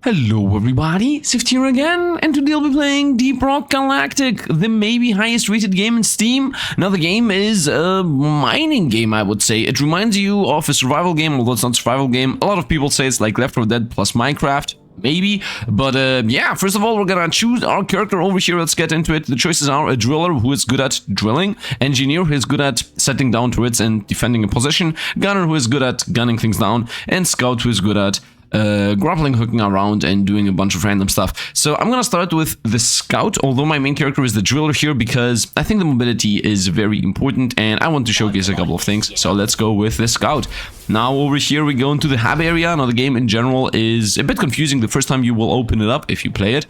Hello everybody, Sifd here again, and today I'll be playing Deep Rock Galactic, the maybe highest rated game in Steam. Now the game is a mining game, I would say. It reminds you of a survival game, although it's not a survival game. A lot of people say it's like Left 4 Dead plus Minecraft, maybe. But yeah, first of all, we're gonna choose our character over here. Let's get into it. The choices are a driller who is good at drilling, engineer who is good at setting down turrets and defending a position, gunner who is good at gunning things down, and scout who is good at grappling, hooking around, and doing a bunch of random stuff. So I'm gonna start with the scout, although my main character is the driller here because I think the mobility is very important and I want to showcase a couple of things. So let's go with the scout. Now over here we go into the hub area. Now the game in general is a bit confusing the first time you will open it up if you play it.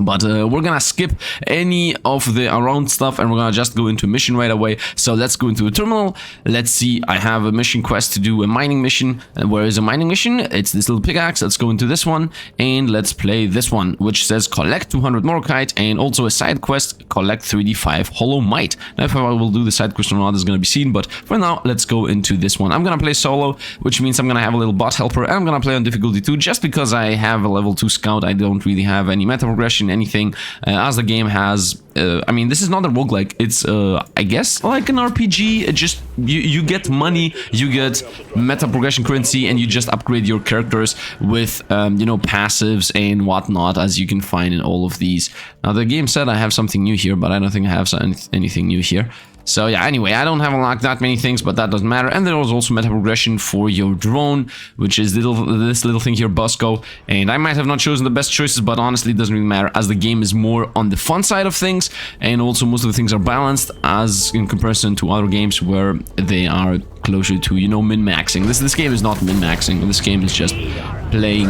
But we're gonna skip any of the around stuff and we're gonna just go into a mission right away. So let's go into a terminal. Let's see, I have a mission quest to do a mining mission. And where is a mining mission? It's this little pickaxe. Let's go into this one and let's play this one, which says collect 200 Morokite and also a side quest, collect 3d5 hollow mite. Now if I will do the side quest or not is gonna be seen, but for now let's go into this one. I'm gonna play solo, which means I'm gonna have a little bot helper and I'm gonna play on difficulty 2 just because I have a level 2 scout. I don't really have any meta progression, anything, as the game has I mean, this is not a roguelike, it's I guess like an RPG. It just you get money, you get meta progression currency, and you just upgrade your characters with you know, passives and whatnot, as you can find in all of these. Now the game said I have something new here, but I don't think I have anything new here. So yeah, anyway, I don't have unlocked that many things, but that doesn't matter. And there was also meta progression for your drone, which is this little thing here, Busco. And I might have not chosen the best choices, but honestly, it doesn't really matter, as the game is more on the fun side of things. And also most of the things are balanced, as in comparison to other games where they are closer to, you know, min-maxing. This game is not min-maxing. This game is just playing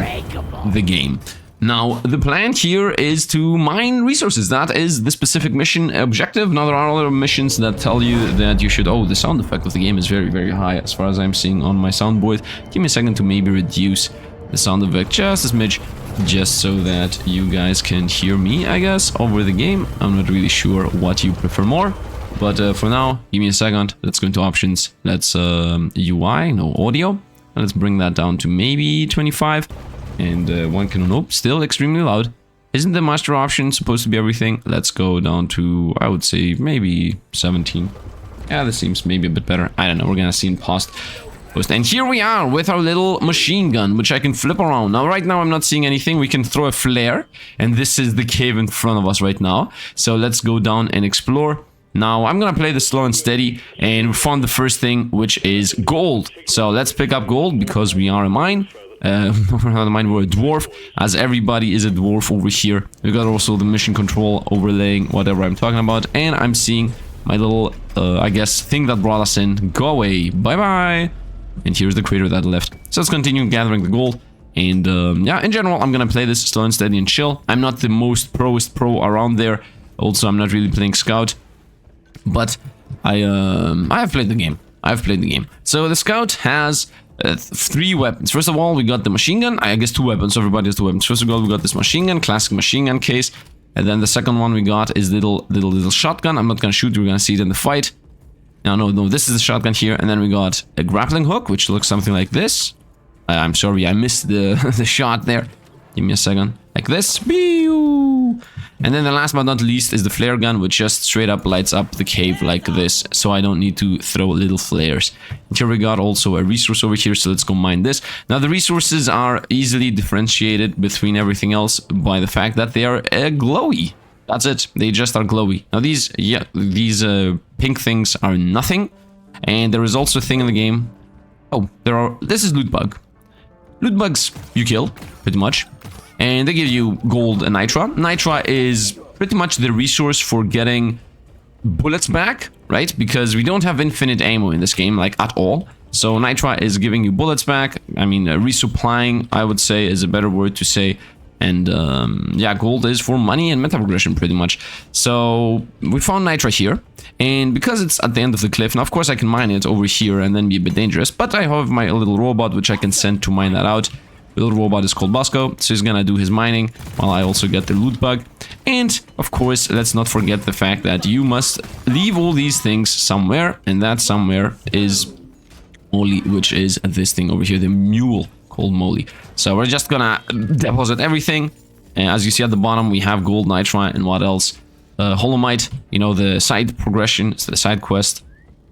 the game. Now, the plan here is to mine resources. That is the specific mission objective. Now, there are other missions that tell you that you should... Oh, the sound effect of the game is very, very high, as far as I'm seeing on my soundboard. Give me a second to maybe reduce the sound effect just a smidge, just so that you guys can hear me, I guess, over the game. I'm not really sure what you prefer more. But for now, give me a second. Let's go into options. Let's UI, no audio. Let's bring that down to maybe 25. And one can... Nope, still extremely loud. Isn't the master option supposed to be everything? Let's go down to, I would say, maybe 17. Yeah, this seems maybe a bit better. I don't know, we're gonna see in post. And here we are with our little machine gun, which I can flip around. Now, right now, I'm not seeing anything. We can throw a flare, and this is the cave in front of us right now. So let's go down and explore. Now, I'm gonna play this slow and steady, and we found the first thing, which is gold. So let's pick up gold, because we are a mine. We're not a mine, we're a dwarf, as everybody is a dwarf over here. We got also the mission control overlaying whatever I'm talking about, and I'm seeing my little, I guess, thing that brought us in. Go away, bye-bye. And here's the crater that left. So let's continue gathering the gold. And yeah, in general, I'm gonna play this slow and steady and chill. I'm not the most pro around there. Also, I'm not really playing scout. But I have played the game. I've played the game. So the scout has 3 weapons. First of all, we got the machine gun. I guess 2 weapons. So everybody has 2 weapons. First of all, we got this machine gun, classic machine gun case. And then the second one we got is little shotgun. I'm not gonna shoot. We're gonna see it in the fight. No, this is the shotgun here. And then we got a grappling hook, which looks something like this. I'm sorry, I missed the the shot there. Give me a second. Like this. And then the last but not least is the flare gun, which just straight up lights up the cave like this, so I don't need to throw little flares. And here we got also a resource over here, so let's go mine this. Now the resources are easily differentiated between everything else by the fact that they are glowy. That's it, they just are glowy. Now these pink things are nothing, and there is also a thing in the game. Oh, this is loot bug. Loot bugs you kill, pretty much. And they give you gold and nitra. Nitra is pretty much the resource for getting bullets back, right? Because we don't have infinite ammo in this game, like at all. So nitra is giving you bullets back. I mean, resupplying, I would say, is a better word to say. And yeah, gold is for money and meta progression, pretty much. So we found nitra here. And because it's at the end of the cliff, now of course I can mine it over here and then be a bit dangerous. But I have my little robot, which I can send to mine that out. The little robot is called Busco, so he's gonna do his mining while I also get the loot bug. And of course, let's not forget the fact that you must leave all these things somewhere, and that somewhere is only, which is this thing over here, the mule Holy moly. So we're just gonna deposit everything. As you see at the bottom, we have gold, nitrite, and what else? Holomite, you know, the side progression, it's the side quest.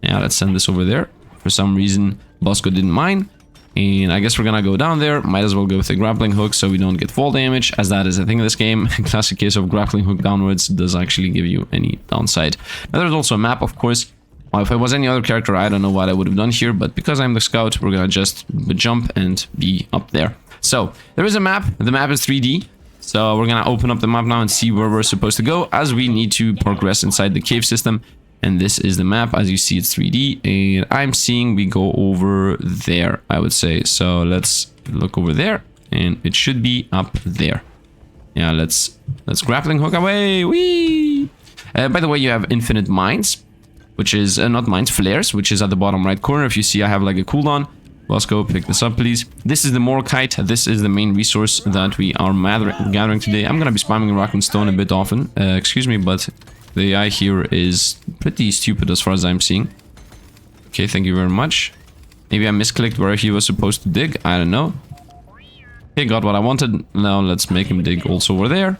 Yeah, let's send this over there. For some reason, Bosco didn't mind. And I guess we're gonna go down there. Might as well go with the grappling hook so we don't get fall damage, as that is a thing in this game. Classic case of grappling hook downwards does actually give you any downside. Now there's also a map, of course. If I was any other character, I don't know what I would have done here, but because I'm the scout, we're gonna just jump and be up there. So there is a map. The map is 3D. So we're gonna open up the map now and see where we're supposed to go, as we need to progress inside the cave system. And this is the map. As you see, it's 3D, and I'm seeing we go over there, I would say. So let's look over there, and it should be up there. Yeah, let's grappling hook away. Whee! By the way, you have infinite mines, which is not mines, flares, which is at the bottom right corner. If you see, I have like a cooldown. Bosco, pick this up, please. This is the Morkite. This is the main resource that we are gathering today. I'm gonna be spamming rock and stone a bit often. Excuse me, but the AI here is pretty stupid as far as I'm seeing. Okay, thank you very much. Maybe I misclicked where he was supposed to dig. I don't know. Okay, got what I wanted. Now let's make him dig also over there.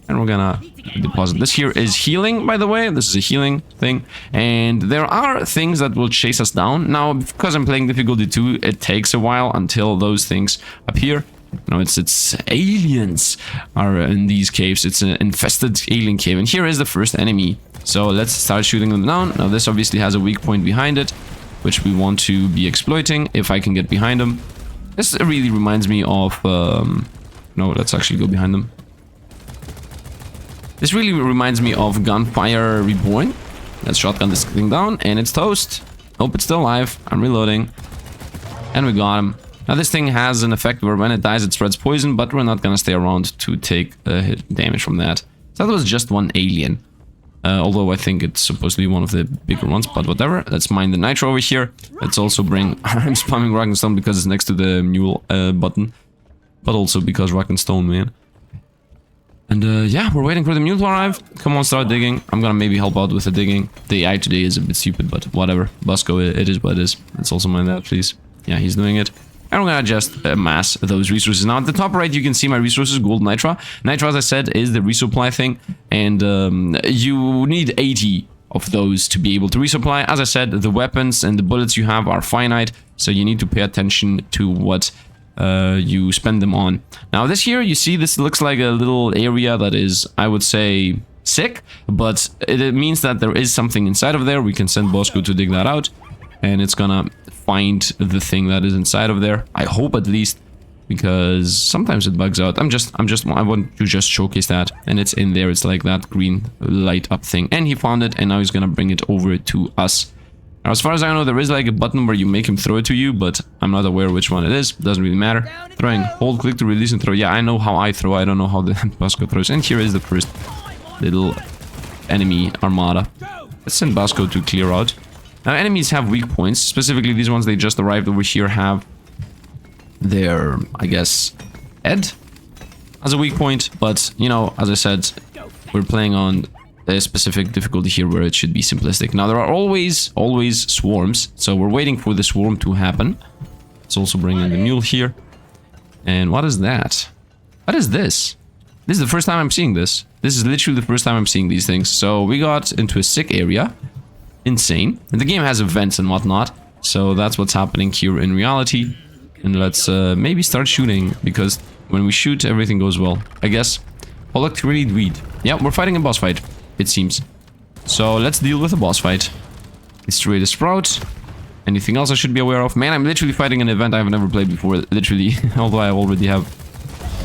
And we're gonna deposit. This here is healing, by the way. This is a healing thing. And there are things that will chase us down. Now, because I'm playing difficulty 2, it takes a while until those things appear. No, it's aliens are in these caves. It's an infested alien cave, and here is the first enemy. So let's start shooting them down. Now this obviously has a weak point behind it, which we want to be exploiting if I can get behind them. This really reminds me of no, let's actually go behind them. This really reminds me of Gunfire Reborn. Let's shotgun this thing down, and it's toast. Hope it's still alive. I'm reloading, and we got him. Now this thing has an effect where when it dies it spreads poison, but we're not gonna stay around to take damage from that. So that was just one alien. Although I think it's supposed to be one of the bigger ones, but whatever. Let's mine the nitro over here. Let's also bring... I'm spamming rock and stone because it's next to the mule button. But also because rock and stone, man. And yeah, we're waiting for the mule to arrive. Come on, start digging. I'm gonna maybe help out with the digging. The AI today is a bit stupid, but whatever. Bosco, it is what it is. Let's also mine that, please. Yeah, he's doing it. And we're gonna just amass those resources. Now at the top right you can see my resources, gold, nitra. Nitra, as I said, is the resupply thing, and you need 80 of those to be able to resupply. As I said, the weapons and the bullets you have are finite, so you need to pay attention to what you spend them on. Now this here, you see, this looks like a little area that is, I would say, sick, but it means that there is something inside of there. We can send Bosco to dig that out, and it's gonna find the thing that is inside of there. I hope, at least, because sometimes it bugs out. I want to just showcase that, and it's in there. It's like that green light up thing, and he found it, and now he's gonna bring it over to us. Now, as far as I know, there is like a button where you make him throw it to you, but I'm not aware which one it is. Doesn't really matter. Throwing, hold click to release and throw. Yeah, I know how I throw. I don't know how the Bosco throws. And here is the first little enemy armada. Let's send Bosco to clear out. Now, enemies have weak points. Specifically, these ones they just arrived over here have their, I guess, head as a weak point. But, you know, as I said, we're playing on a specific difficulty here where it should be simplistic. Now, there are always swarms. So we're waiting for the swarm to happen. Let's also bring in the mule here. And what is that? What is this? This is the first time I'm seeing this. This is literally the first time I'm seeing these things. So we got into a sick area. Insane. And the game has events and whatnot, so that's what's happening here in reality. And let's maybe start shooting, because when we shoot everything goes well, I guess. Korlok Tyrant-Weed. Yeah, we're fighting a boss fight, it seems. So let's deal with a boss fight. Destroy the sprout. Anything else I should be aware of? Man, I'm literally fighting an event I've never played before, literally. Although I already have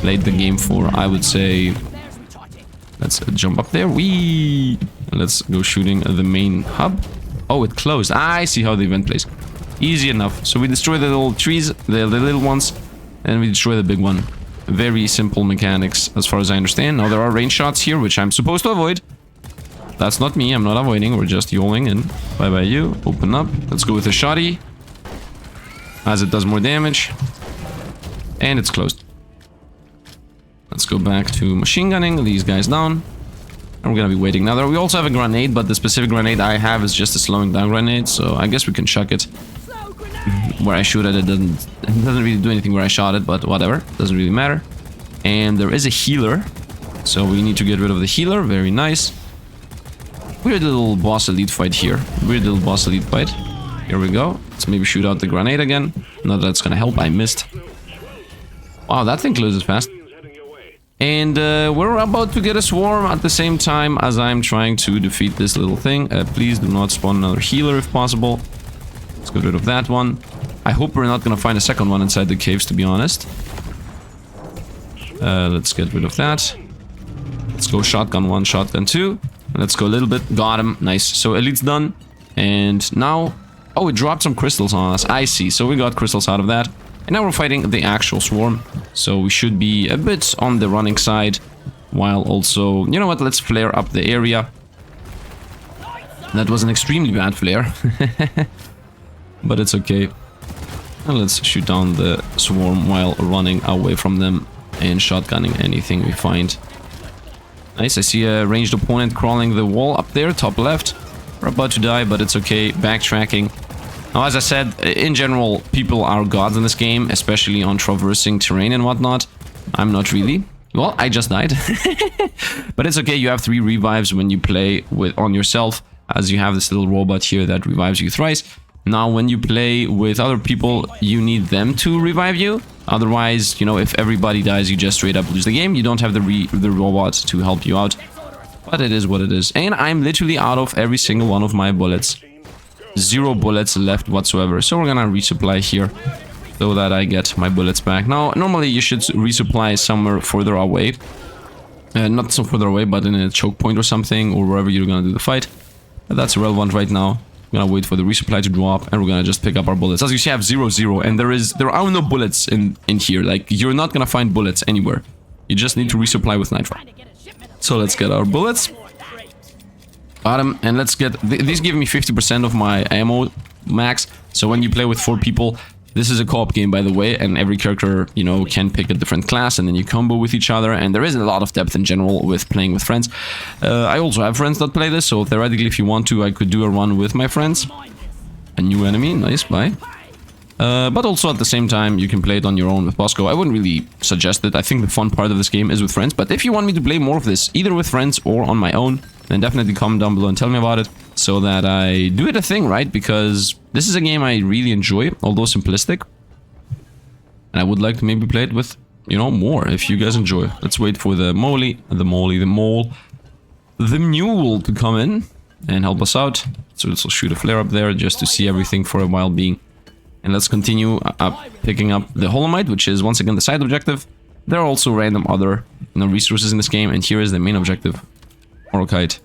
played the game for, I would say... Let's jump up there. Whee! Let's go shooting the main hub. Oh, it closed. I see how the event plays. Easy enough. So we destroy the little trees, the little ones, and we destroy the big one. Very simple mechanics, as far as I understand. Now, there are range shots here, which I'm supposed to avoid. That's not me. I'm not avoiding. We're just yolling in. Bye-bye you. Open up. Let's go with a shotty, as it does more damage. And it's closed. Let's go back to machine gunning these guys down. And we're gonna be waiting. Now, we also have a grenade, but the specific grenade I have is just a slowing down grenade, so I guess we can chuck it. where I shoot it, it doesn't really do anything where I shot it, but whatever, doesn't really matter. And there is a healer, so we need to get rid of the healer. Very nice. Weird little boss elite fight here. Weird little boss elite fight. Here we go. Let's maybe shoot out the grenade again. Not that it's gonna help, I missed. Wow, that thing closes fast. And we're about to get a swarm at the same time as I'm trying to defeat this little thing. Please do not spawn another healer if possible. Let's get rid of that one. I hope we're not gonna find a second one inside the caves, to be honest. Let's get rid of that. Let's go shotgun 1, shotgun 2. Let's go a little bit. Got him. Nice. So elite's done. And now... Oh, it dropped some crystals on us. I see. So we got crystals out of that. And now we're fighting the actual swarm. So we should be a bit on the running side. While also... You know what? Let's flare up the area. That was an extremely bad flare. But it's okay. And let's shoot down the swarm while running away from them. And shotgunning anything we find. Nice, I see a ranged opponent crawling the wall up there, top left. We're about to die, but it's okay. Backtracking. Now, as I said, in general, people are gods in this game, especially on traversing terrain and whatnot. I'm not really. Well, I just died. But it's okay, you have 3 revives when you play on yourself, as you have this little robot here that revives you thrice. Now, when you play with other people, you need them to revive you. Otherwise, you know, if everybody dies, you just straight up lose the game. You don't have the robot to help you out. But it is what it is. And I'm literally out of every single one of my bullets. 0 bullets left whatsoever. So we're gonna resupply here so that I get my bullets back. Now, normally you should resupply somewhere further away. Not so further away, but in a choke point or something, or wherever you're gonna do the fight. But that's irrelevant right now. I'm gonna wait for the resupply to drop, and we're gonna just pick up our bullets. As you see, I have 0-0, and there are no bullets in here. Like, you're not gonna find bullets anywhere. You just need to resupply with nitro. So let's get our bullets. Got them, and let's get... These give me 50% of my ammo max. So when you play with 4 people... This is a co-op game, by the way, and every character, you know, can pick a different class, and then you combo with each other, and there isn't a lot of depth in general with playing with friends. I also have friends that play this, so theoretically, if you want to, I could do a run with my friends. A new enemy, nice, bye. But also at the same time, you can play it on your own with Bosco. I wouldn't really suggest it. I think the fun part of this game is with friends, but if you want me to play more of this, either with friends or on my own, then definitely comment down below and tell me about it, so that I do it a thing, right? Because this is a game I really enjoy, although simplistic. And I would like to maybe play it with, you know, more, if you guys enjoy. Let's wait for the mole to come in and help us out. So let's shoot a flare up there just to see everything for a while being. And let's continue picking up the Holomite, which is once again the side objective. There are also random other, you know, resources in this game, and here is the main objective. Orchite.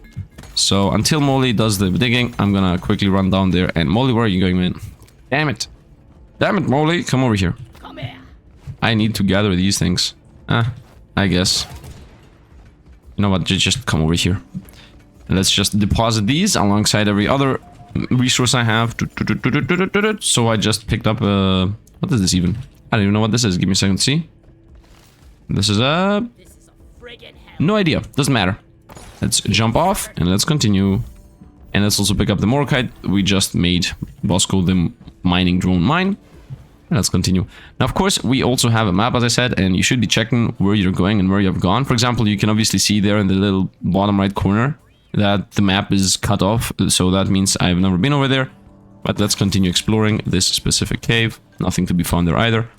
So until Molly does the digging, I'm gonna quickly run down there. And Molly, where are you going, man? Damn it. Damn it, Molly. Come over here. Come here. I need to gather these things. I guess. You know what? Just come over here. And let's just deposit these alongside every other resource I have. So I just picked up a... What is this even? I don't even know what this is. Give me a second to see. This is a... No idea. Doesn't matter. Let's jump off and let's continue. And let's also pick up the Morkite. We just made Bosco the mining drone mine. And let's continue. Now, of course, we also have a map, as I said, and you should be checking where you're going and where you have gone. For example, you can obviously see there in the little bottom right corner that the map is cut off. So that means I've never been over there. But let's continue exploring this specific cave. Nothing to be found there either.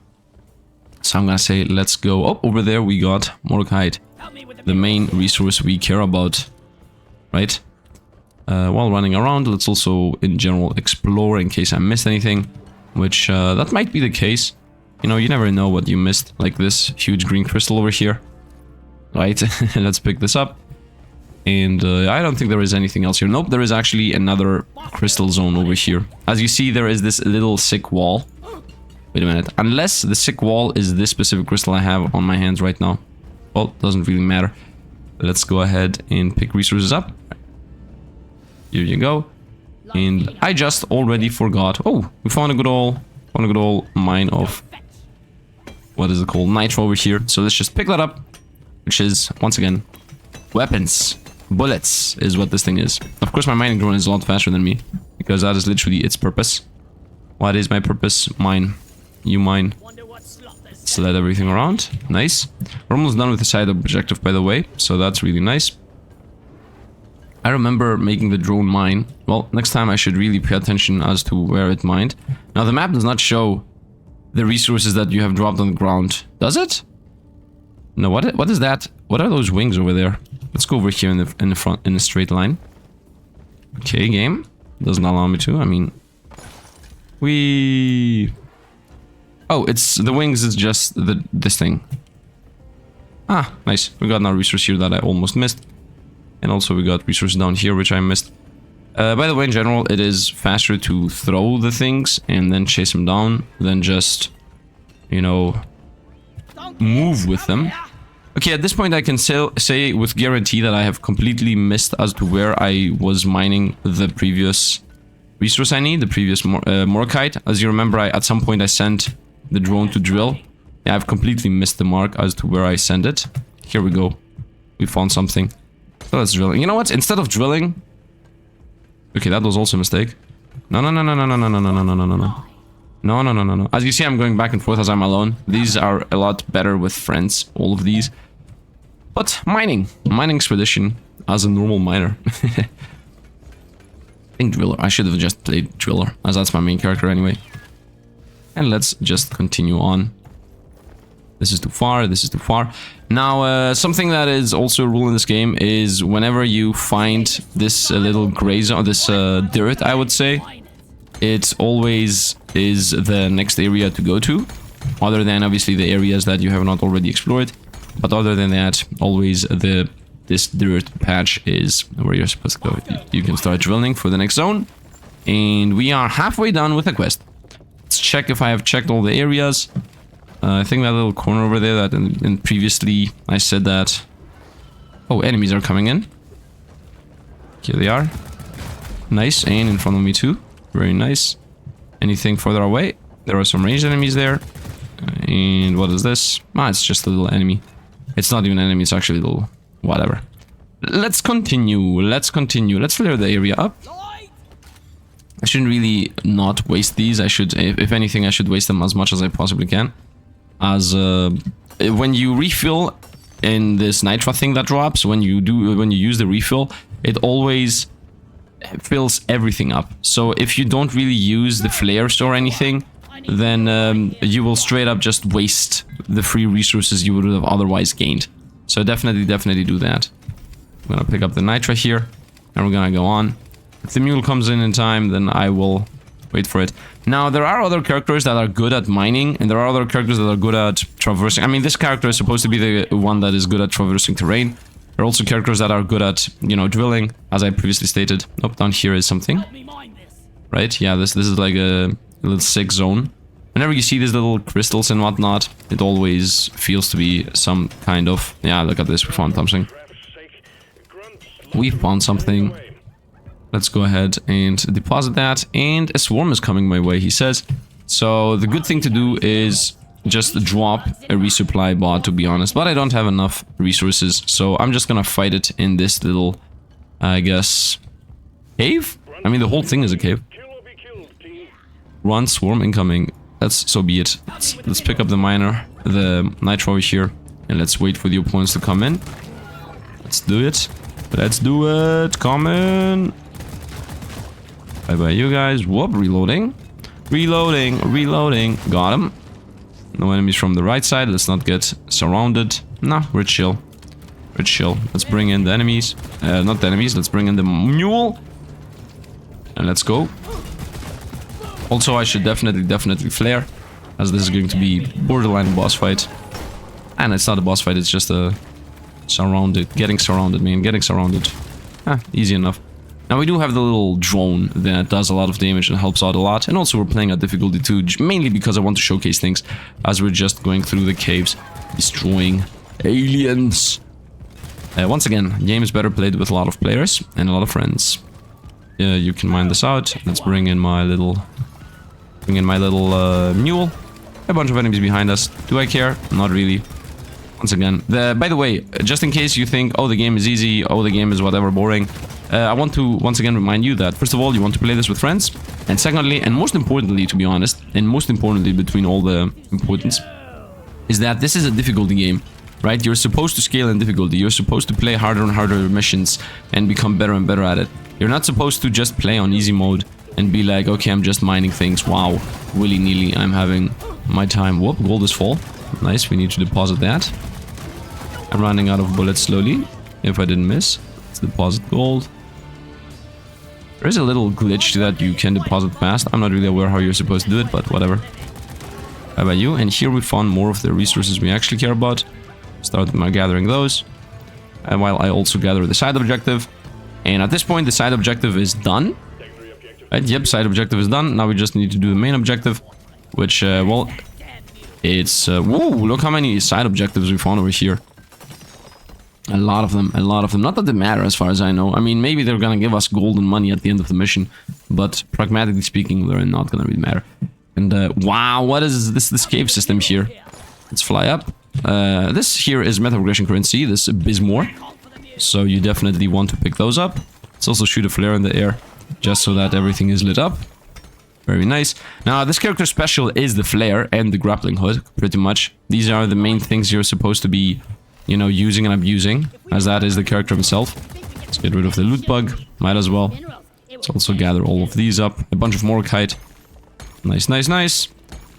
So I'm gonna say, let's go. Oh, over there we got Morkite. The main resource we care about, right? While running around, let's also in general explore in case I missed anything, which that might be the case. You know, you never know what you missed, like this huge green crystal over here, right? Let's pick this up. And I don't think there is anything else here. Nope, there is actually another crystal zone over here. As you see, there is this little sick wall. Wait a minute, unless the sick wall is this specific crystal I have on my hands right now. Well, doesn't really matter. Let's go ahead and pick resources up. Here you go. And I just already forgot. Oh, we found a good old mine of... What is it called? Nitro over here. So let's just pick that up. Which is, once again, weapons. Bullets is what this thing is. Of course, my mining drone is a lot faster than me. Because that is literally its purpose. What is my purpose? Mine. You mine. Sled everything around. Nice. We're almost done with the side objective, by the way, so that's really nice. I remember making the drone mine. Well, next time I should really pay attention as to where it mined. Now, the map does not show the resources that you have dropped on the ground. Does it? No, what is that? What are those wings over there? Let's go over here in the front, in a straight line. Okay, game. Doesn't allow me to, I mean... Oh, it's the wings, it's just this thing. Ah, nice. We got another resource here that I almost missed. And also we got resources down here, which I missed. By the way, in general, it is faster to throw the things and then chase them down than just, you know, move with them. Okay, at this point I can say with guarantee that I have completely missed as to where I was mining the previous resource I need, the previous Morkite. As you remember, at some point I sent the drone to drill. Yeah, I've completely missed the mark as to where I send it. Here we go. We found something. So let's drill. You know what? Instead of drilling... Okay, that was also a mistake. No. As you see, I'm going back and forth as I'm alone. These are a lot better with friends, all of these. But mining expedition as a normal miner. I think driller. I should have just played driller, as that's my main character anyway. And let's just continue on. This is too far, this is too far. Now, something that is also a rule in this game is whenever you find this little gray zone, this dirt, I would say, it always is the next area to go to. Other than, obviously, the areas that you have not already explored. But other than that, always this dirt patch is where you're supposed to go. You can start drilling for the next zone. And we are halfway done with the quest. Let's check if I have checked all the areas. I think that little corner over there that in previously I said that... Oh, enemies are coming in. Here they are. Nice, and in front of me too. Very nice. Anything further away? There are some ranged enemies there. And what is this? Ah, it's just a little enemy. It's not even an enemy, it's actually a little... whatever. Let's continue, let's continue. Let's clear the area up. I shouldn't really not waste these. I should, if anything, I should waste them as much as I possibly can. As when you refill in this nitro thing that drops, when you use the refill, it always fills everything up. So if you don't really use the flares or anything, then you will straight up just waste the free resources you would have otherwise gained. So definitely do that. I'm gonna pick up the nitro here, and we're gonna go on. If the mule comes in time, then I will wait for it. Now, there are other characters that are good at mining, and there are other characters that are good at traversing. I mean, this character is supposed to be the one that is good at traversing terrain. There are also characters that are good at, you know, drilling, as I previously stated. Oh, down here is something. Right? Yeah, this is like a little sick zone. Whenever you see these little crystals and whatnot, it always feels to be some kind of... Yeah, look at this, we found something. We found something. Let's go ahead and deposit that. And a swarm is coming my way, he says. So the good thing to do is just drop a resupply bot, to be honest. But I don't have enough resources, so I'm just gonna fight it in this little, I guess, cave? I mean, the whole thing is a cave. Run, swarm incoming. Let's, so be it. Let's pick up the miner, the nitro over here, and let's wait for the opponents to come in. Let's do it. Let's do it. Come in. Bye-bye, you guys. Whoop, reloading. Reloading. Got him. No enemies from the right side. Let's not get surrounded. Nah, we're chill. Let's bring in the enemies. Not the enemies. Let's bring in the mule. And let's go. Also, I should definitely flare, as this is going to be borderline boss fight. And it's not a boss fight, it's just a getting surrounded. Ah, easy enough. Now we do have the little drone that does a lot of damage and helps out a lot. And also we're playing at difficulty 2, mainly because I want to showcase things as we're just going through the caves, destroying aliens. Once again, game is better played with a lot of players and a lot of friends. Yeah, you can mine this out. Let's bring in my little... mule. A bunch of enemies behind us. Do I care? Not really. Once again, by the way, just in case you think, oh, the game is easy, oh, the game is whatever, boring. I want to once again remind you that, first of all, you want to play this with friends. And secondly, and most importantly, to be honest, and most importantly between all the importance, is that this is a difficulty game, right? You're supposed to scale in difficulty. You're supposed to play harder and harder missions and become better and better at it. You're not supposed to just play on easy mode and be like, okay, I'm just mining things. Wow, willy-nilly, I'm having my time. Whoop, gold is full. Nice, we need to deposit that. I'm running out of bullets slowly. If I didn't miss, let's deposit gold. There is a little glitch that you can deposit fast. I'm not really aware how you're supposed to do it, but whatever. How about you? And here we found more of the resources we actually care about. Start by gathering those. And while I also gather the side objective. And at this point, the side objective is done. Right, yep, side objective is done. Now we just need to do the main objective. Which, well, it's... whoa, look how many side objectives we found over here. A lot of them, a lot of them. Not that they matter as far as I know. I mean, maybe they're gonna give us gold and money at the end of the mission. But pragmatically speaking, they're not gonna really matter. And, wow, what is this cave system here? Let's fly up. This here is meta progression currency, this Bismore. So you definitely want to pick those up. Let's also shoot a flare in the air, just so that everything is lit up. Very nice. Now, this character's special is the flare and the grappling hook, pretty much. These are the main things you're supposed to be, you know, using and abusing, as that is the character himself. Let's get rid of the loot bug, might as well. Let's also gather all of these up. A bunch of Morkite. Nice, nice, nice.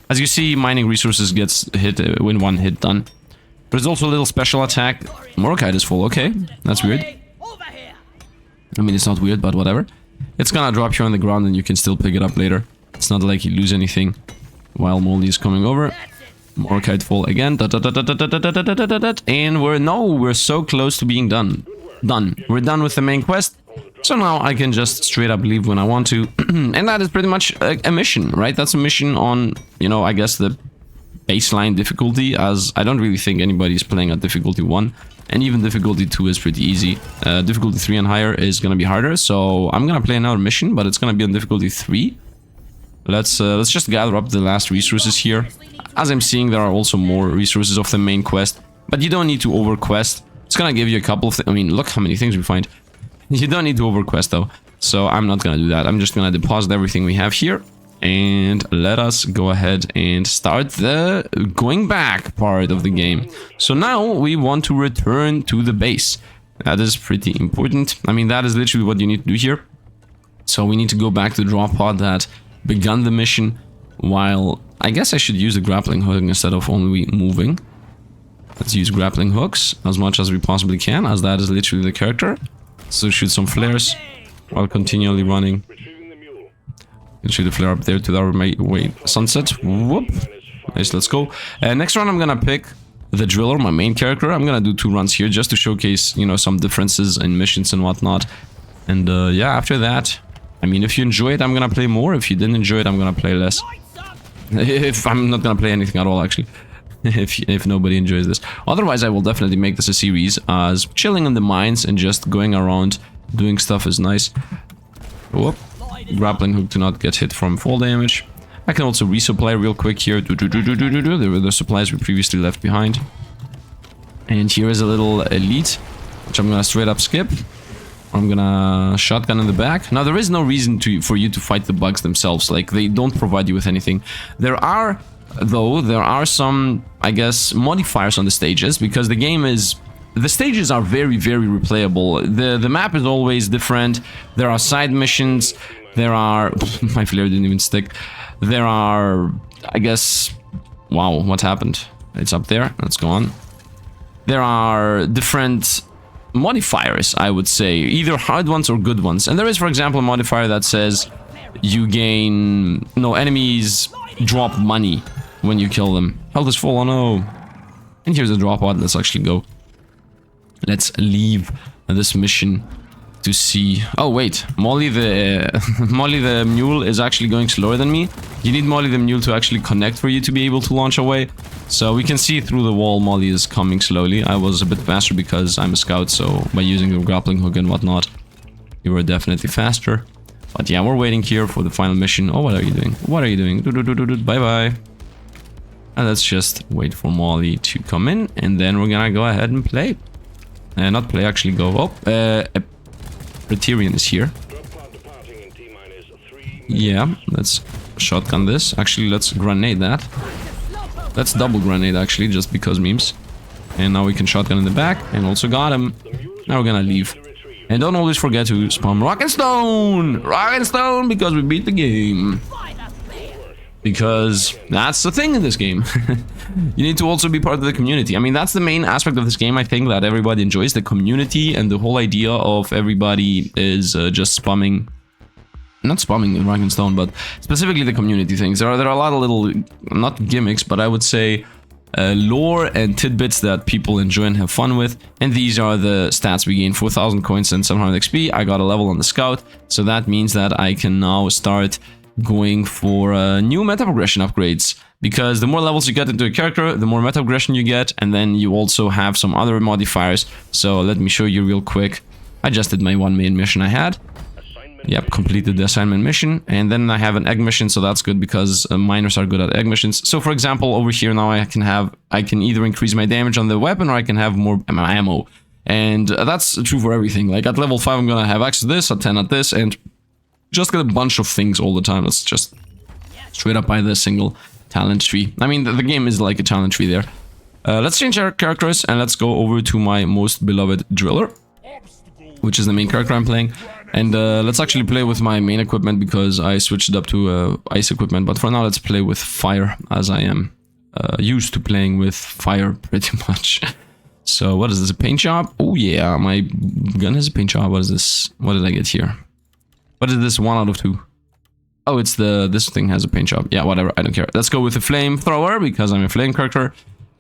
As you see, mining resources gets hit when one hit done. There's also a little special attack. Morkite is full, okay. That's weird. I mean, it's not weird, but whatever. It's gonna drop here on the ground and you can still pick it up later. It's not like you lose anything while Molly is coming over. Morkite full again. And we're so close to being done. We're done with the main quest. So now I can just straight up leave when I want to. And that is pretty much a mission, right? That's a mission on, you know, I guess the baseline difficulty, as I don't really think anybody's playing at difficulty 1. And even difficulty 2 is pretty easy. Difficulty 3 and higher is gonna be harder. So I'm gonna play another mission, but it's gonna be on difficulty 3. Let's just gather up the last resources here. As I'm seeing, there are also more resources of the main quest. But you don't need to overquest. It's gonna give you a couple of things. I mean, look how many things we find. You don't need to overquest though. So I'm not gonna do that. I'm just gonna deposit everything we have here. And let us go ahead and start the going back part of the game. So now we want to return to the base. That is pretty important. I mean, that is literally what you need to do here. So we need to go back to the drop pod that begun the mission, while I guess I should use the grappling hook instead of only moving. Let's use grappling hooks as much as we possibly can, as that is literally the character. So shoot some flares while continually running. Can shoot a flare up there to our sunset. Whoop. Nice, let's go. Next round I'm gonna pick the driller, my main character. I'm gonna do 2 runs here just to showcase, you know, some differences in missions and whatnot. And yeah, after that, I mean, if you enjoy it, I'm gonna play more. If you didn't enjoy it, I'm gonna play less. If I'm not gonna play anything at all, actually. if nobody enjoys this. Otherwise, I will definitely make this a series, as chilling in the mines and just going around doing stuff is nice. Whoop. Grappling hook to not get hit from fall damage. I can also resupply real quick here. There were the supplies we previously left behind. And here is a little elite, which I'm gonna straight up skip. I'm gonna shotgun in the back. Now, there is no reason for you to fight the bugs themselves. Like, they don't provide you with anything. There are some, I guess, modifiers on the stages, because the game is... The stages are very, very replayable. The map is always different. There are side missions. There are... My flare didn't even stick. There are... I guess... Wow, what happened? It's up there. Let's go on. There are different modifiers, I would say. Either hard ones or good ones. And there is, for example, a modifier that says you gain... No, enemies drop money when you kill them. Health is full, oh no. And here's the drop pod. Let's actually go. Let's leave this mission to see... Oh, wait. Molly the mule is actually going slower than me. You need Molly the mule to actually connect for you to be able to launch away. So we can see through the wall Molly is coming slowly. I was a bit faster because I'm a scout, so by using the grappling hook and whatnot, you were definitely faster. But yeah, we're waiting here for the final mission. Oh, what are you doing? What are you doing? Bye-bye. And let's just wait for Molly to come in, and then we're gonna go ahead and play. Not play, actually go. Oh, Praetorian is here. Yeah, let's shotgun this. Actually, let's grenade that. Let's double grenade, actually, just because memes. And now we can shotgun in the back, and also got him. Now we're gonna leave. And don't always forget to spam Rock and Stone! Rock and Stone, because we beat the game. Because that's the thing in this game. You need to also be part of the community. I mean, that's the main aspect of this game, I think, that everybody enjoys. The community and the whole idea of everybody is just spamming... Not spamming the Rock and Stone, but specifically the community things. There are a lot of little, not gimmicks, but I would say lore and tidbits that people enjoy and have fun with. And these are the stats we gain: 4,000 coins and 700 XP. I got a level on the scout, so that means that I can now start going for new meta progression upgrades. Because the more levels you get into a character, the more meta progression you get, and then you also have some other modifiers. So let me show you real quick. I just did my one main mission I had. Yep, completed the assignment mission, and then I have an egg mission, so that's good because miners are good at egg missions. So for example, over here now I can either increase my damage on the weapon or I can have more ammo. And that's true for everything. Like at level 5 I'm gonna have access to this, at 10 at this, and just get a bunch of things all the time. Let's just straight up buy the single talent tree. I mean, the game is like a talent tree there. Let's change our characters and let's go over to my most beloved driller, which is the main character I'm playing. And let's actually play with my main equipment because I switched it up to ice equipment. But for now, let's play with fire, as I am used to playing with fire pretty much. So what is this, a paint job? Oh yeah, my gun has a paint job. What is this? What did I get here? What is this, 1 out of 2? Oh, it's this thing has a paint job. Yeah, whatever, I don't care. Let's go with the flamethrower because I'm a flame character.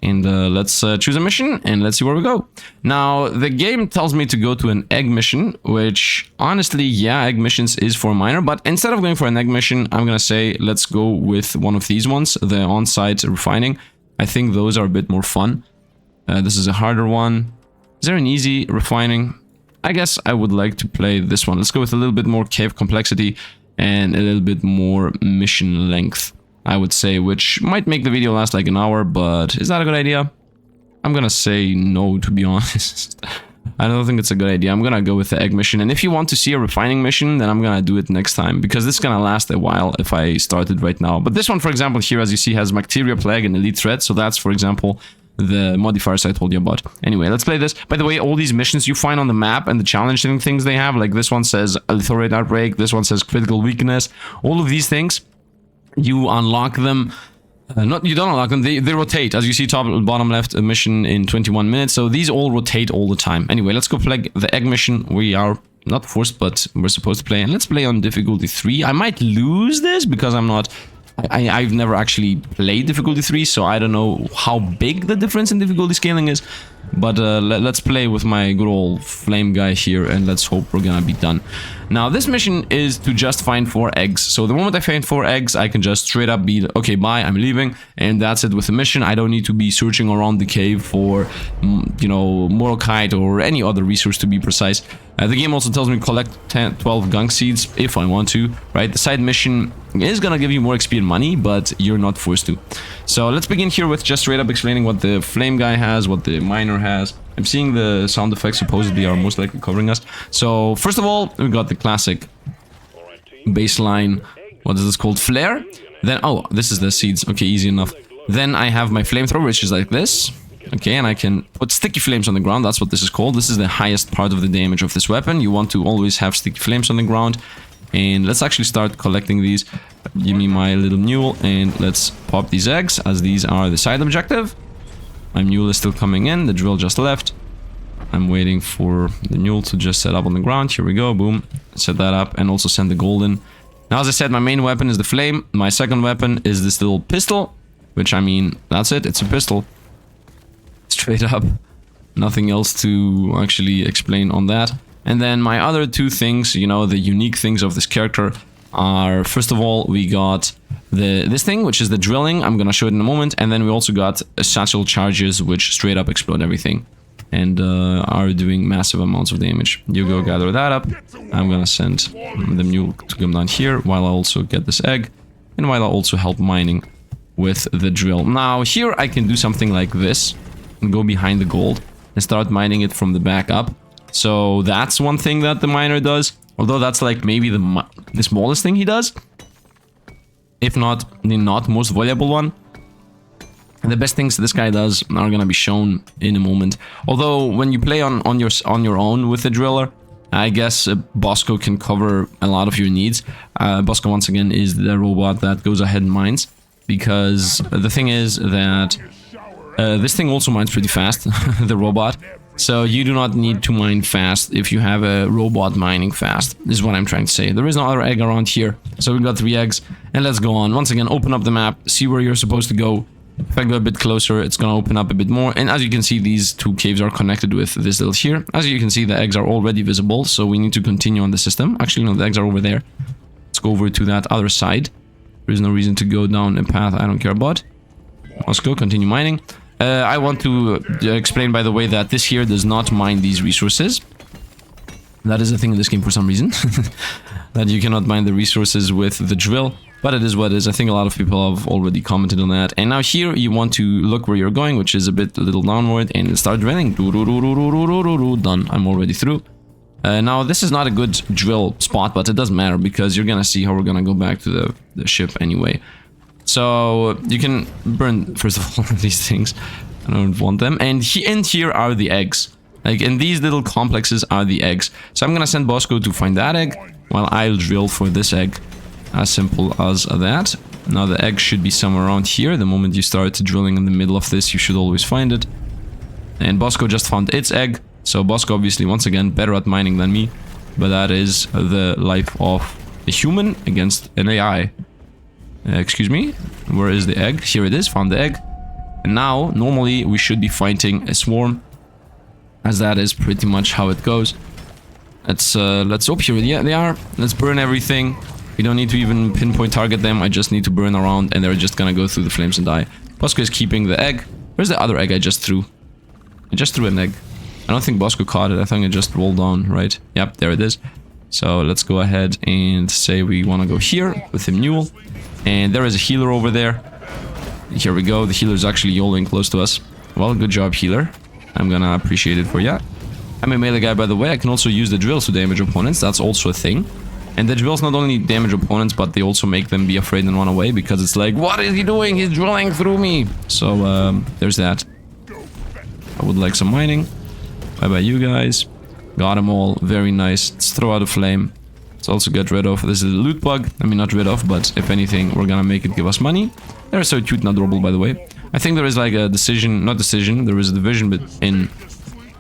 And let's choose a mission and let's see where we go. Now, the game tells me to go to an egg mission, which honestly, yeah, egg missions is for a miner. But instead of going for an egg mission, I'm gonna say let's go with one of these ones, the on-site refining. I think those are a bit more fun. This is a harder one. Is there an easy refining? I guess I would like to play this one. Let's go with a little bit more cave complexity and a little bit more mission length, I would say, which might make the video last like an hour, but is that a good idea? I'm gonna say no, to be honest. I don't think it's a good idea. I'm gonna go with the egg mission, and if you want to see a refining mission, then I'm gonna do it next time, because this is gonna last a while if I started right now. But this one, for example, here, as you see, has Bacteria Plague and Elite Threat, so that's, for example, the modifiers I told you about. Anyway, let's play this. By the way, all these missions you find on the map and the challenging things they have, like this one says Lethorate Outbreak, this one says Critical Weakness, all of these things, you unlock them. You don't unlock them, they rotate. As you see, top and bottom left, a mission in 21 minutes. So these all rotate all the time. Anyway, let's go play the egg mission. We are not forced, but we're supposed to play. And let's play on difficulty 3. I might lose this because I'm not... I've never actually played difficulty 3, so I don't know how big the difference in difficulty scaling is. But let's play with my good old flame guy here, and let's hope we're gonna be done. Now, this mission is to just find 4 eggs. So the moment I find 4 eggs, I can just straight up be, okay, bye, I'm leaving. And that's it with the mission. I don't need to be searching around the cave for, you know, Morokite or any other resource, to be precise. The game also tells me collect 12 gunk seeds if I want to, right? The side mission is gonna give you more XP and money, but you're not forced to. So let's begin here with just straight up explaining what the flame guy has, what the miner has. I'm seeing the sound effects supposedly are most likely covering us. So first of all, we got the classic baseline, what is this called, flare. Then, oh, this is the seeds, okay, easy enough. Then I have my flamethrower, which is like this. Okay, and I can put sticky flames on the ground. That's what this is called. This is the highest part of the damage of this weapon. You want to always have sticky flames on the ground. And let's actually start collecting these. Give me my little mule and let's pop these eggs, as these are the side objective. My mule is still coming in. The drill just left. I'm waiting for the mule to just set up on the ground. Here we go. Boom. Set that up and also send the golden. Now, as I said, my main weapon is the flame. My second weapon is this little pistol, which, I mean, that's it. It's a pistol. Straight up. Nothing else to actually explain on that. And then my other 2 things, you know, the unique things of this character are, first of all, we got this thing, which is the drilling. I'm gonna show it in a moment. And then we also got satchel charges, which straight up explode everything and are doing massive amounts of damage. You go gather that up. I'm gonna send the mule to come down here while I also get this egg and while I also help mining with the drill. Now, here I can do something like this and go behind the gold and start mining it from the back up. So that's one thing that the miner does. Although that's like maybe the smallest thing he does. If not, the not most valuable one. And the best things this guy does are gonna be shown in a moment. Although when you play on your own with the driller, I guess Bosco can cover a lot of your needs. Bosco once again is the robot that goes ahead and mines, because the thing is that this thing also mines pretty fast, the robot. So you do not need to mine fast if you have a robot mining fast, is what I'm trying to say. There is no other egg around here, so we've got 3 eggs, and let's go on. Once again, open up the map, see where you're supposed to go. If I go a bit closer, it's gonna open up a bit more, and as you can see, these 2 caves are connected with this little here. As you can see, the eggs are already visible, so we need to continue on the system. Actually, no, the eggs are over there. Let's go over to that other side. There is no reason to go down a path I don't care about. Let's go, continue mining. I want to explain, by the way, that this here does not mine these resources. That is a thing in this game for some reason. That you cannot mine the resources with the drill. But it is what it is. I think a lot of people have already commented on that. And now here you want to look where you're going, which is a little downward, and start drilling. Done. I'm already through. Now this is not a good drill spot, but it doesn't matter because you're gonna see how we're gonna go back to the ship anyway. So you can burn, first of all, these things. I don't want them. And here are the eggs. Like, and these little complexes are the eggs. So I'm gonna send Bosco to find that egg, while I'll drill for this egg. As simple as that. Now the egg should be somewhere around here. The moment you start drilling in the middle of this, you should always find it. And Bosco just found its egg. So Bosco obviously, once again, better at mining than me. But that is the life of a human against an AI. Excuse me, where is the egg? Here it is, found the egg. And now, normally, we should be fighting a swarm, as that is pretty much how it goes. Let's hope here, yeah, they are. Let's burn everything. We don't need to even pinpoint target them, I just need to burn around, and they're just gonna go through the flames and die. Bosco is keeping the egg. Where's the other egg I just threw? I just threw an egg. I don't think Bosco caught it, I think it just rolled down, right? Yep, there it is. So let's go ahead and say we want to go here with the mule. And there is a healer over there. Here we go. The healer is actually YOLOing close to us. Well, good job, healer. I'm gonna appreciate it for ya. I'm a melee guy, by the way. I can also use the drills to damage opponents. That's also a thing. And the drills not only damage opponents, but they also make them be afraid and run away. Because it's like, what is he doing? He's drilling through me. So, there's that. I would like some mining. Bye-bye, you guys. Got them all. Very nice. Let's throw out a flame. Let's also get rid of... This is a loot bug. I mean, not rid of, but if anything, we're gonna make it give us money. They're so cute and adorable, by the way. I think there is like a decision... Not decision. There is a division in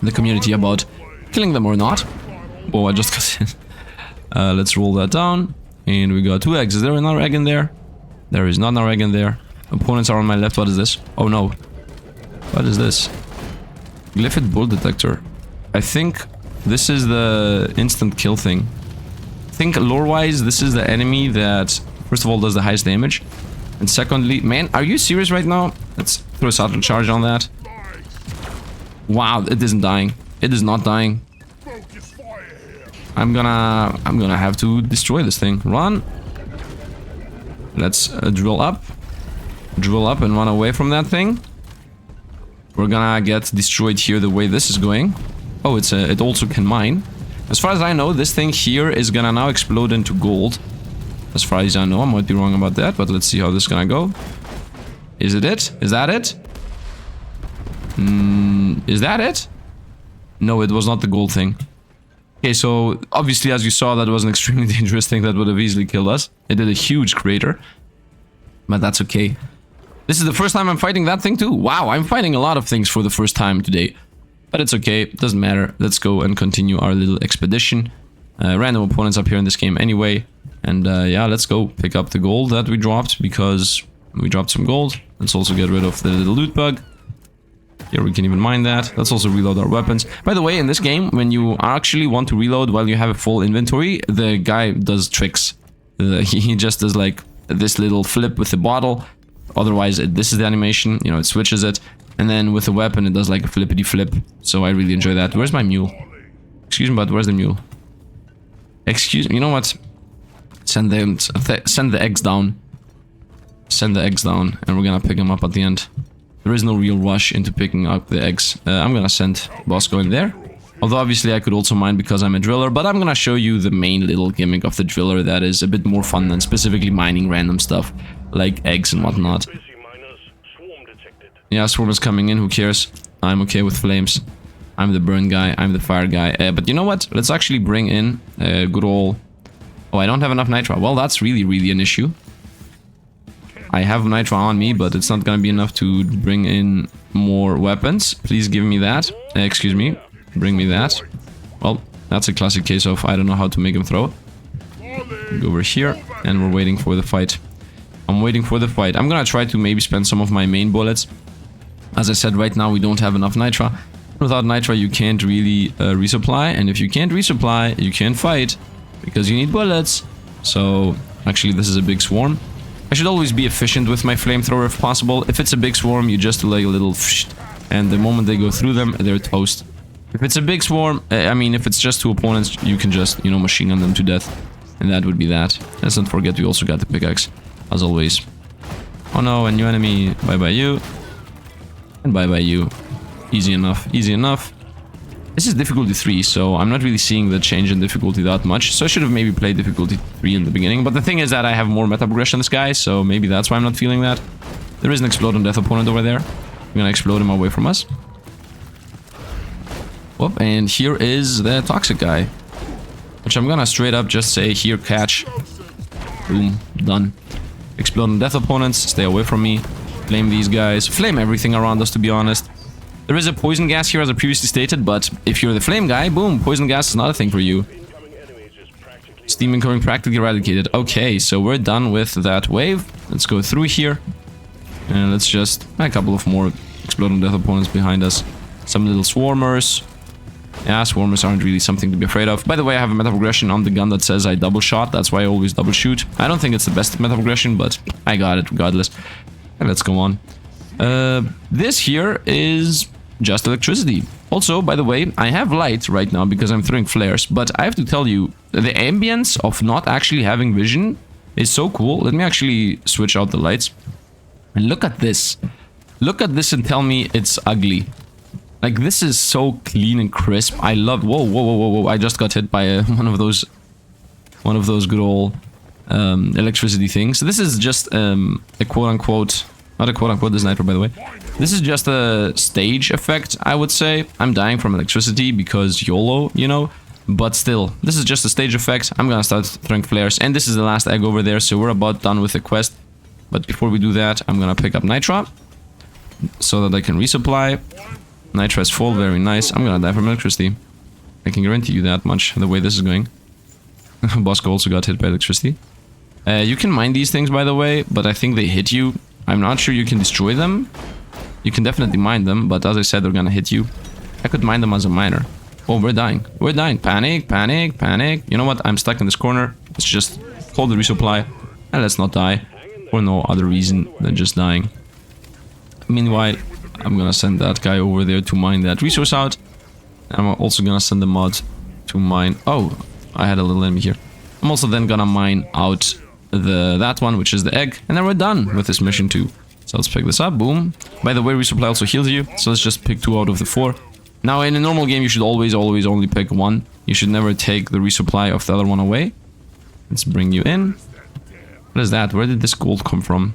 the community about killing them or not. Whoa, I just got in. Let's roll that down. And we got 2 eggs. Is there another egg in there? There is not another egg in there. Opponents are on my left. What is this? Oh, no. What is this? Glyphid bull detector. I think this is the instant kill thing. I think lore-wise, this is the enemy that, first of all, does the highest damage. And secondly, man, are you serious right now? Let's throw a Saturn charge on that. Wow, it isn't dying. It is not dying. I'm gonna have to destroy this thing. Run. Let's drill up. Drill up and run away from that thing. We're gonna get destroyed here the way this is going. Oh, it also can mine. As far as I know, this thing here is gonna now explode into gold. As far as I know, I might be wrong about that, but let's see how this is gonna go. Is it it? Is that it? Is that it? No, it was not the gold thing. Okay, so obviously, as you saw, that was an extremely dangerous thing that would have easily killed us. It did a huge crater. But that's okay. This is the first time I'm fighting that thing too. Wow, I'm fighting a lot of things for the first time today. But it's okay, it doesn't matter. Let's go and continue our little expedition. Random opponents up here in this game anyway. And yeah, let's go pick up the gold that we dropped, because we dropped some gold. Let's also get rid of the little loot bug. Here we can even mine that. Let's also reload our weapons. By the way, in this game, when you actually want to reload while you have a full inventory, the guy does tricks. He just does like this little flip with the bottle. Otherwise, this is the animation, you know, it switches it. And then with the weapon, it does like a flippity flip. So I really enjoy that. Where's my mule? Excuse me, but where's the mule? Excuse me, you know what? Send the eggs down. Send the eggs down, and we're gonna pick them up at the end. There is no real rush into picking up the eggs. I'm gonna send Bosco in there. Although obviously I could also mine because I'm a driller, but I'm gonna show you the main little gimmick of the driller that is a bit more fun than specifically mining random stuff, like eggs and whatnot. Yeah, swarm is coming in, who cares? I'm okay with flames. I'm the burn guy, I'm the fire guy. But you know what? Let's actually bring in good old... Oh, I don't have enough nitro. Well, that's really an issue. I have nitro on me, but it's not gonna be enough to bring in more weapons. Please give me that. Excuse me. Bring me that. Well, that's a classic case of I don't know how to make him throw. Go over here, and we're waiting for the fight. I'm waiting for the fight. I'm gonna try to maybe spend some of my main bullets. As I said, right now we don't have enough nitro. Without nitro you can't really resupply, and if you can't resupply, you can't fight, because you need bullets. So, actually this is a big swarm. I should always be efficient with my flamethrower if possible. If it's a big swarm, you just like a little and the moment they go through them, they're toast. If it's a big swarm, I mean, if it's just two opponents, you can just, you know, machine gun them to death. And that would be that. Let's not forget we also got the pickaxe, as always. Oh no, a new enemy. Bye-bye you. And bye-bye you. Easy enough, easy enough. This is difficulty 3, so I'm not really seeing the change in difficulty that much. So I should have maybe played difficulty 3 in the beginning. But the thing is that I have more meta progression than this guy, so maybe that's why I'm not feeling that. There is an explode on death opponent over there. I'm gonna explode him away from us. Whoop, and here is the toxic guy. Which I'm gonna straight up just say, here, catch. Boom, done. Explode on death opponents, stay away from me. Flame these guys, flame everything around us, to be honest. There is a poison gas here, as I previously stated, but if you're the flame guy, boom, poison gas is not a thing for you. Steam incoming practically eradicated. Okay, so we're done with that wave. Let's go through here. And let's just... a couple of more exploding death opponents behind us. Some little swarmers. Yeah, swarmers aren't really something to be afraid of. By the way, I have a meta progression on the gun that says I double shot. That's why I always double shoot. I don't think it's the best meta progression, but I got it regardless. And let's go on. This here is just electricity. Also, by the way, I have light right now because I'm throwing flares, but I have to tell you, the ambience of not actually having vision is so cool. Let me actually switch out the lights. And look at this. Look at this and tell me it's ugly. Like, this is so clean and crisp. I love... Whoa, whoa, whoa, whoa, whoa. I just got hit by one of those good old electricity things. So this is just a quote-unquote... Not a quote-unquote, this sniper, by the way. This is just a stage effect, I would say. I'm dying from electricity because YOLO, you know? But still, this is just a stage effect. I'm gonna start throwing flares. And this is the last egg over there, so we're about done with the quest. But before we do that, I'm gonna pick up nitro. So that I can resupply. Nitro is full, very nice. I'm gonna die from electricity. I can guarantee you that much, the way this is going. Bosco also got hit by electricity. You can mine these things, by the way, but I think they hit you. I'm not sure you can destroy them. You can definitely mine them, but as I said, they're gonna hit you. I could mine them as a miner. Oh, we're dying. We're dying. Panic, panic, panic. You know what? I'm stuck in this corner. Let's just hold the resupply. And let's not die. For no other reason than just dying. Meanwhile, I'm gonna send that guy over there to mine that resource out. I'm also gonna send the mod to mine... Oh, I had a little enemy here. I'm also then gonna mine out that one, which is the egg. And then we're done with this mission too. So let's pick this up. Boom. By the way, resupply also heals you. So let's just pick 2 out of the 4. Now, in a normal game, you should always only pick 1. You should never take the resupply of the other one away. Let's bring you in. What is that? Where did this gold come from?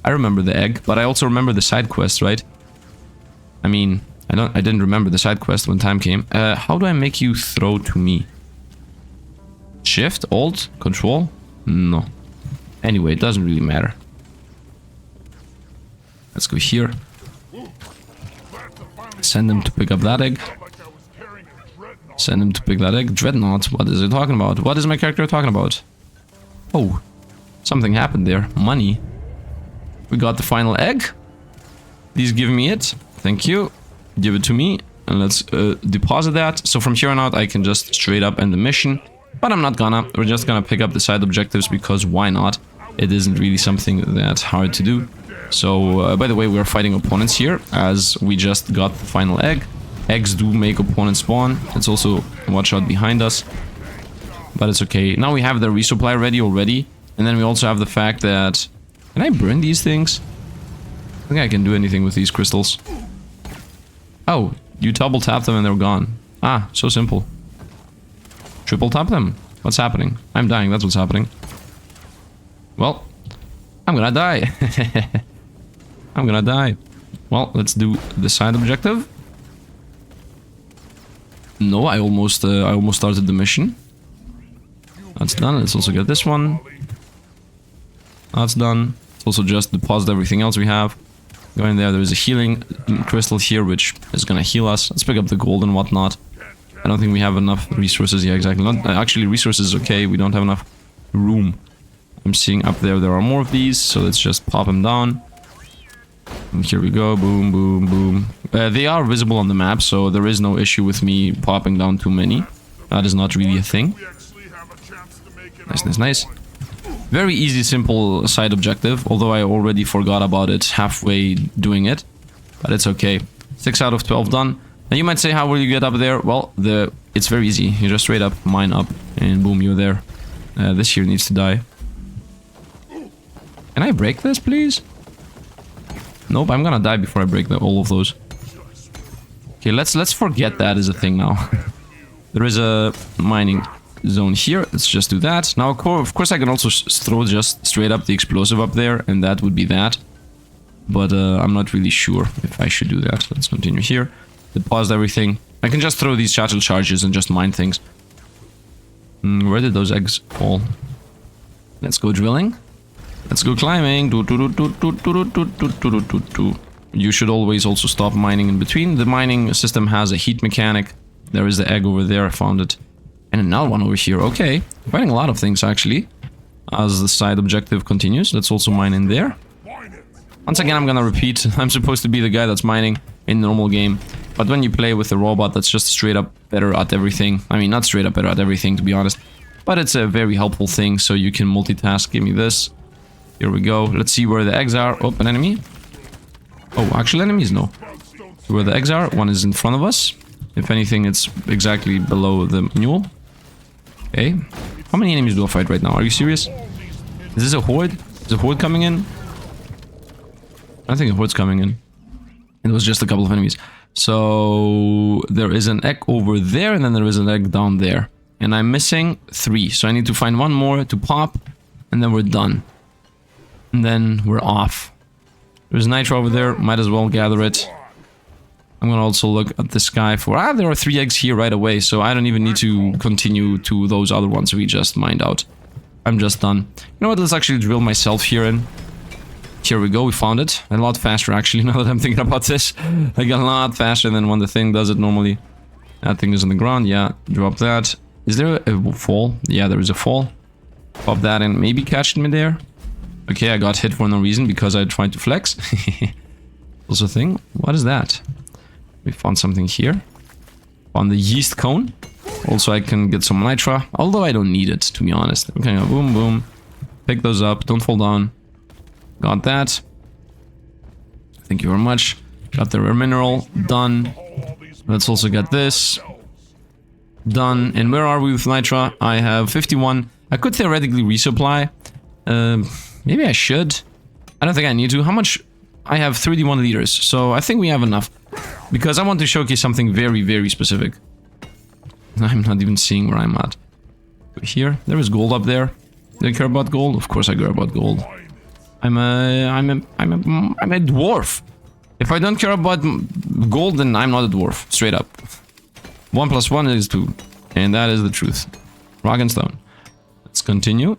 I remember the egg, but I also remember the side quest, right? I mean, I didn't remember the side quest when time came. How do I make you throw to me? Shift? Alt? Control? No. Anyway, it doesn't really matter. Let's go here. Send him to pick up that egg. Send him to pick that egg. Dreadnought, what is it talking about? What is my character talking about? Oh, something happened there. Money. We got the final egg. Please give me it. Thank you. Give it to me. And let's deposit that. So from here on out, I can just straight up end the mission. But I'm not gonna. We're just gonna pick up the side objectives because why not? It isn't really something that's hard to do. So, by the way, we're fighting opponents here, as we just got the final egg. Eggs do make opponents spawn. It's also watch out behind us. But it's okay. Now we have the resupply ready already. And then we also have the fact that... Can I burn these things? I don't think I can do anything with these crystals. Oh, you double tap them and they're gone. Ah, so simple. Triple tap them. What's happening? I'm dying, that's what's happening. Well, I'm gonna die. I'm gonna die. Well, let's do the side objective. No, I almost started the mission. That's done. Let's also get this one. That's done. Let's also just deposit everything else we have. Go in there. There's a healing crystal here, which is gonna heal us. Let's pick up the gold and whatnot. I don't think we have enough resources. Yeah, exactly. Not, actually, resources is okay. We don't have enough room. I'm seeing up there are more of these, so let's just pop them down. And here we go. Boom, boom, boom. They are visible on the map, so there is no issue with me popping down too many. That is not really a thing. Nice, nice, nice. Very easy, simple side objective, although I already forgot about it halfway doing it. But it's okay. 6 out of 12 done. Now you might say, how will you get up there? Well, it's very easy. You just straight up mine up, and boom, you're there. This here needs to die. Can I break this, please? Nope, I'm gonna die before I break all of those. Okay, let's forget that is a thing now. There is a mining zone here. Let's just do that. Now, of course, I can also throw just straight up the explosive up there, and that would be that. But I'm not really sure if I should do that. Let's continue here. Deposit everything. I can just throw these shuttle charges and just mine things. Where did those eggs fall? Let's go drilling. Let's go climbing. You should always also stop mining in between. The mining system has a heat mechanic. There is the egg over there. I found it. And another one over here. Okay. Finding a lot of things, actually. As the side objective continues. Let's also mine in there. Once again, I'm gonna repeat. I'm supposed to be the guy that's mining in the normal game. But when you play with a robot that's just straight up better at everything. I mean, not straight up better at everything, to be honest. But it's a very helpful thing, so you can multitask. Give me this. Here we go. Let's see where the eggs are. Oh, an enemy. Oh, actual enemies? No. Where the eggs are. One is in front of us. If anything, it's exactly below the mule. Okay. How many enemies do I fight right now? Are you serious? Is this a horde? Is a horde coming in? I think a horde's coming in. It was just a couple of enemies. So there is an egg over there, and then there is an egg down there. And I'm missing 3. So I need to find one more to pop, and then we're done. And then we're off. There's nitro over there. Might as well gather it. I'm gonna also look at the sky for... Ah, there are 3 eggs here right away, so I don't even need to continue to those other ones we just mined out. I'm just done. You know what, let's actually drill myself here in. Here we go, we found it. A lot faster, actually, now that I'm thinking about this. Like, a lot faster than when the thing does it normally. That thing is on the ground, yeah. Drop that. Is there a fall? Yeah, there is a fall. Pop that in, maybe catch me there. Okay, I got hit for no reason because I tried to flex. Also a thing. What is that? We found something here. Found the yeast cone. Also, I can get some nitra. Although I don't need it, to be honest. Okay, boom, boom. Pick those up. Don't fall down. Got that. Thank you very much. Got the rare mineral. Done. Let's also get this. Done. And where are we with nitra? I have 51. I could theoretically resupply. Maybe I should. I don't think I need to. How much? I have 31 liters. So I think we have enough. Because I want to showcase something very, very specific. I'm not even seeing where I'm at. Here, there is gold up there. Do I care about gold? Of course I care about gold. I'm a dwarf. If I don't care about gold, then I'm not a dwarf. Straight up. 1 + 1 is 2. And that is the truth. Rock and stone. Let's continue.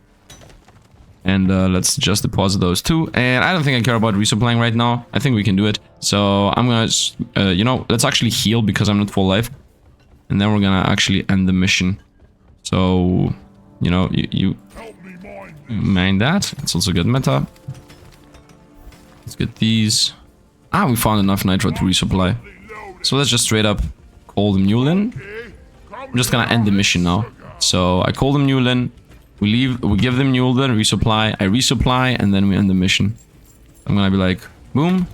And let's just deposit those 2. And I don't think I care about resupplying right now. I think we can do it. So I'm gonna, you know, let's actually heal because I'm not full life. And then we're gonna actually end the mission. So, you know, you mind that. Let's also get meta. Let's get these. Ah, we found enough nitro to resupply. So let's just straight up call the mule in. I'm just gonna end the mission now. So I call the mule in. We leave, we give them mule then resupply. I resupply, and then we end the mission. I'm gonna be like, boom.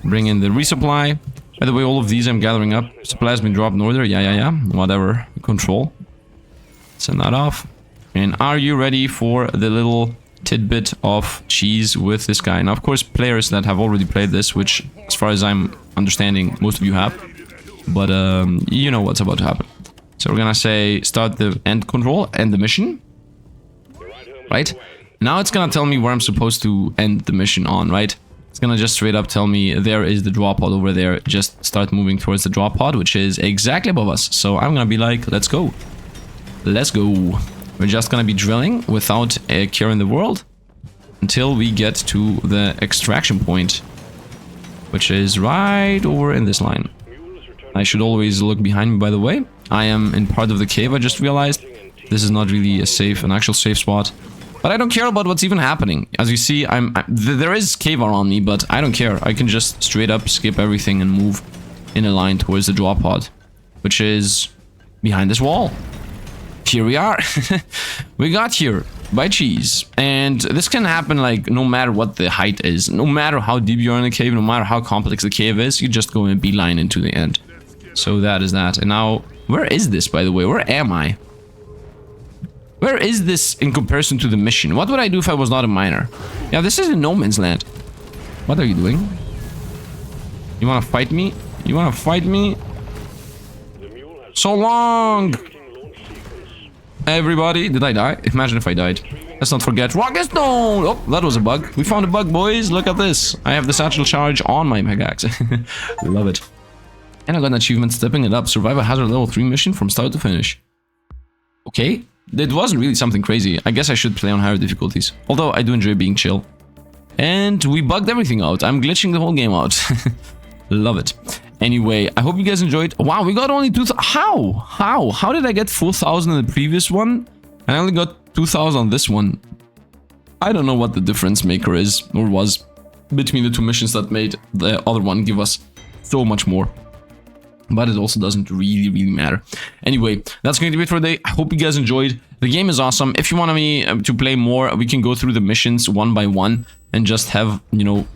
Bring in the resupply. By the way, all of these I'm gathering up. Supply has been dropped in order. Yeah. Whatever. Control. Send that off. And are you ready for the little tidbit of cheese with this guy? Now, of course, players that have already played this, which, as far as I'm understanding, most of you have. but you know what's about to happen. So we're gonna say start the end control, end the mission. Right? Now it's gonna tell me where I'm supposed to end the mission on, right? It's gonna just straight up tell me there is the drop pod over there. Just start moving towards the drop pod, which is exactly above us. So I'm gonna be like, let's go. Let's go. We're just gonna be drilling without a care in the world until we get to the extraction point, which is right over in this line. I should always look behind me, by the way. I am in part of the cave, I just realized. This is not really a safe, an actual safe spot. But I don't care about what's even happening. As you see, there is cave around me, but I don't care. I can just straight up skip everything and move in a line towards the drop pod, which is behind this wall. Here we are. We got here by cheese. And this can happen like no matter what the height is, no matter how deep you are in the cave, no matter how complex the cave is, you just go and beeline into the end. So that is that. And now, where is this, by the way? Where am I? Where is this in comparison to the mission? What would I do if I was not a miner? Yeah, this is in no man's land. What are you doing? You wanna fight me? You wanna fight me? So long! Everybody, did I die? Imagine if I died. Let's not forget Rocket Stone! Oh, that was a bug. We found a bug, boys. Look at this. I have the satchel charge on my pickaxe. Love it. And I got an achievement stepping it up. Survive a hazard level 3 mission from start to finish. Okay. It wasn't really something crazy. I guess I should play on higher difficulties. Although I do enjoy being chill. And we bugged everything out. I'm glitching the whole game out. Love it. Anyway, I hope you guys enjoyed. Wow, we got only 2,000. How did I get 4,000 in the previous one? And I only got 2,000 on this one. I don't know what the difference maker is, or was, between the two missions that made the other one give us so much more. But it also doesn't really matter. Anyway, that's going to be it for today. I hope you guys enjoyed. The game is awesome. If you want me to play more, we can go through the missions one by one and just have, you know,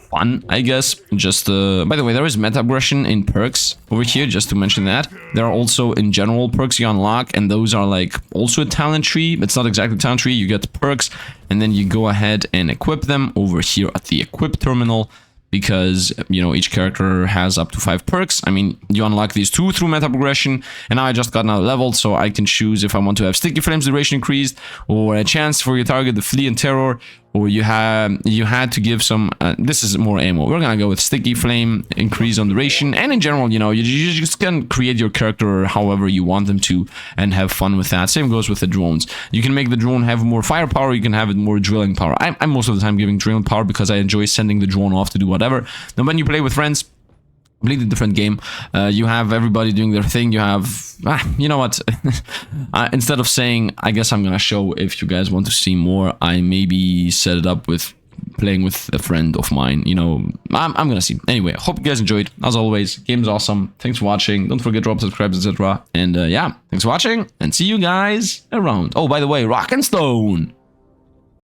fun, I guess. Just, by the way, there is meta aggression in perks over here, just to mention that. There are also, in general, perks you unlock, and those are, like, also a talent tree. It's not exactly a talent tree. You get perks, and then you go ahead and equip them over here at the equip terminal. Because, you know, each character has up to 5 perks. I mean, you unlock these 2 through meta progression, and now I just got another level, so I can choose if I want to have Sticky Flames duration increased, or a chance for your target to flee in terror, or you had to give some, this is more ammo. We're gonna go with Sticky Flame, increase on duration, and in general, you know, you just can create your character however you want them to, and have fun with that. Same goes with the drones. You can make the drone have more firepower, you can have it more drilling power. I'm most of the time giving drilling power because I enjoy sending the drone off to do whatever. Now when you play with friends, completely different game. You have everybody doing their thing. You have, you know what? Instead of saying, I guess I'm gonna show if you guys want to see more, I maybe set it up with playing with a friend of mine. You know, I'm gonna see. Anyway, hope you guys enjoyed. As always, game's awesome. Thanks for watching. Don't forget to drop, subscribe, etc. And yeah, thanks for watching, and see you guys around. Oh, by the way, Rock and Stone.